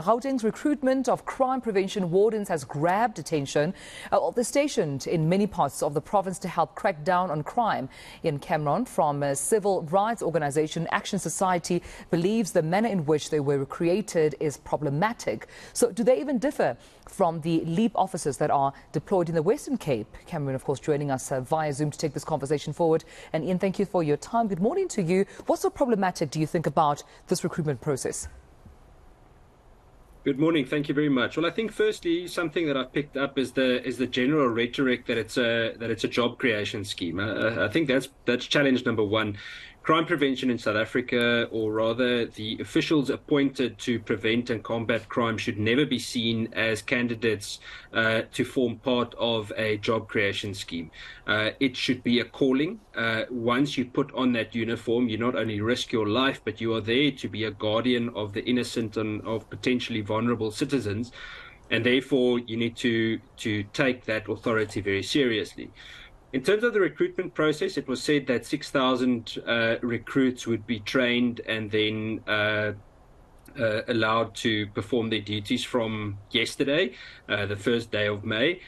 Gauteng's recruitment of crime prevention wardens has grabbed attention. They're stationed in many parts of the province to help crack down on crime. Ian Cameron from civil rights organisation Action Society believes the manner in which they were created is problematic. So do they even differ from the LEAP officers that are deployed in the Western Cape? Cameron, of course, joining us via Zoom to take this conversation forward. And Ian, thank you for your time. Good morning to you. What's so problematic do you think about this recruitment process? Good morning. Thank you very much. Well, I think firstly, something that I've picked up is the general rhetoric that it's a job creation scheme. I think that's challenge number one. Crime prevention in South Africa, or rather the officials appointed to prevent and combat crime, should never be seen as candidates to form part of a job creation scheme. It should be a calling. Once you put on that uniform, you not only risk your life, but you are there to be a guardian of the innocent and of potentially vulnerable citizens. And therefore, you need to take that authority very seriously. In terms of the recruitment process, it was said that 6,000 recruits would be trained and then allowed to perform their duties from yesterday, the first day of May.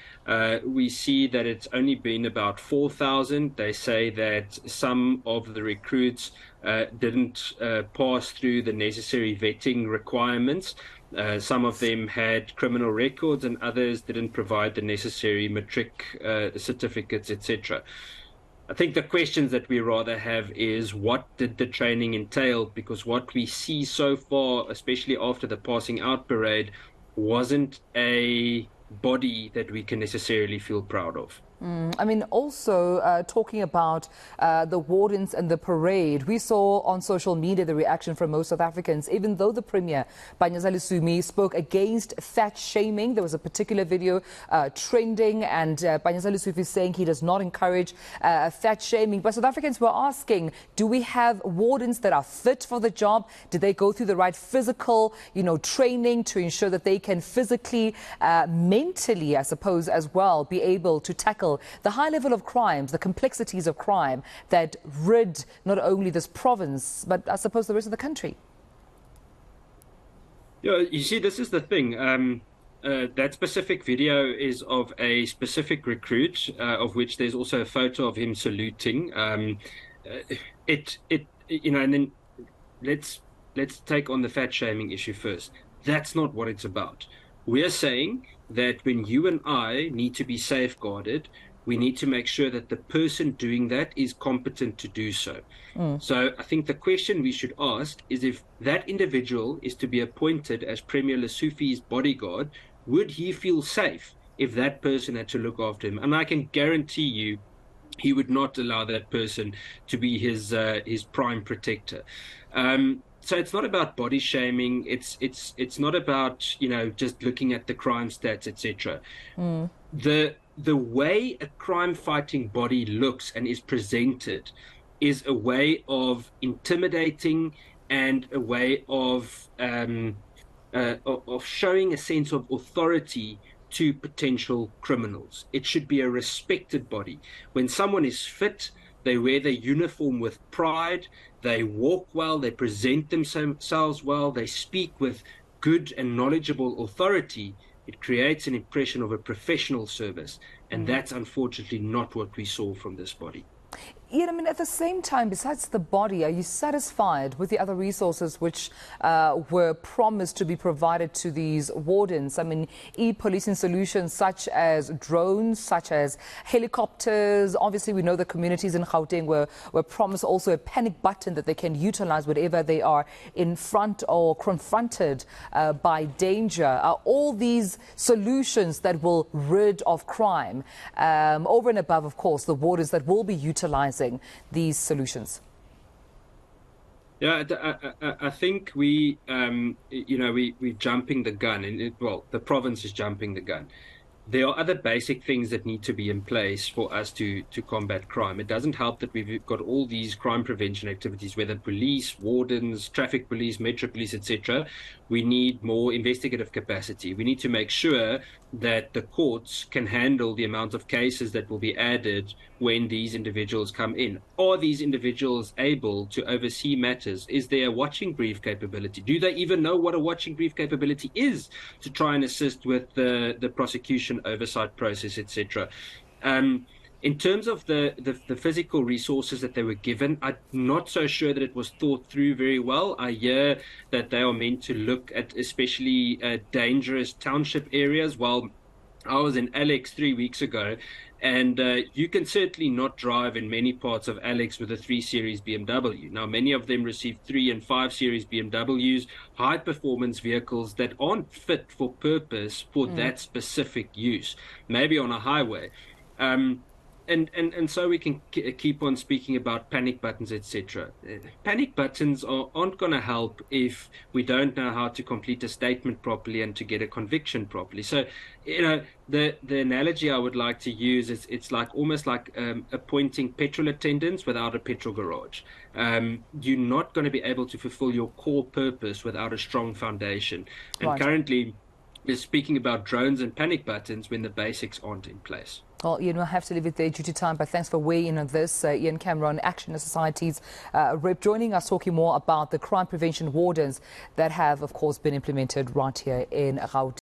We see that it's only been about 4,000. They say that some of the recruits didn't pass through the necessary vetting requirements. Some of them had criminal records and others didn't provide the necessary matric certificates, etc. I think the questions that we rather have is, what did the training entail? Because what we see so far, especially after the passing out parade, wasn't a body that we can necessarily feel proud of. I mean, also talking about the wardens and the parade, we saw on social media the reaction from most South Africans, even though the Premier, Banyazali Sumi, spoke against fat shaming. There was a particular video trending, and Banyazali Sumi saying he does not encourage fat shaming. But South Africans were asking, do we have wardens that are fit for the job? Did they go through the right physical, training to ensure that they can physically, mentally, I suppose, as well, be able to tackle the high level of crimes, the complexities of crime that rid not only this province, but I suppose the rest of the country? Yeah, you see, this is the thing. That specific video is of a specific recruit, of which there's also a photo of him saluting. And then let's take on the fat shaming issue first. That's not what it's about. We're saying that when you and I need to be safeguarded, we need to make sure that the person doing that is competent to do so. So I think the question we should ask is, if that individual is to be appointed as Premier Lesufi's bodyguard, would he feel safe if that person had to look after him? And I can guarantee you he would not allow that person to be his prime protector. So it's not about body shaming. It's not about just looking at the crime stats, etc. The way a crime fighting body looks and is presented is a way of intimidating and a way of showing a sense of authority to potential criminals. It should be a respected body. When someone is fit, they wear their uniform with pride, they walk well, they present themselves well, they speak with good and knowledgeable authority. It creates an impression of a professional service, and that's unfortunately not what we saw from this body. Ian, I mean, at the same time, besides the body, are you satisfied with the other resources which were promised to be provided to these wardens? I mean, e-policing solutions such as drones, such as helicopters. Obviously, we know the communities in Gauteng were promised also a panic button that they can utilize whenever they are in front or confronted by danger. Are all these solutions that will rid of crime, over and above, of course, the wardens that will be utilizing these solutions? Yeah, I think we're jumping the gun, and the province is jumping the gun. there are other basic things that need to be in place for us to combat crime. It doesn't help that we've got all these crime prevention activities, whether police, wardens, traffic police, metro police, etc. We need more investigative capacity. We need to make sure that the courts can handle the amount of cases that will be added when these individuals come in. Are these individuals able to oversee matters? Is there a watching brief capability? Do they even know what a watching brief capability is to try and assist with the prosecution oversight process, etc.? In terms of the physical resources that they were given, I'm not so sure that it was thought through very well. I hear that they are meant to look at especially dangerous township areas. While I was in Alex 3 weeks ago, and you can certainly not drive in many parts of Alex with a 3 Series BMW. Now, many of them receive 3 and 5 Series BMWs, high performance vehicles that aren't fit for purpose for that specific use, maybe on a highway. And so we can keep on speaking about panic buttons, etc. Panic buttons aren't going to help if we don't know how to complete a statement properly and to get a conviction properly. So, the analogy I would like to use is it's like almost like appointing petrol attendants without a petrol garage. You're not going to be able to fulfill your core purpose without a strong foundation. And Right. currently, we're speaking about drones and panic buttons when the basics aren't in place. Well, Ian, we'll have to leave it there due to time, but thanks for weighing in on this. Ian Cameron, Action Society's rep, joining us, talking more about the crime prevention wardens that have, of course, been implemented right here in Gauteng.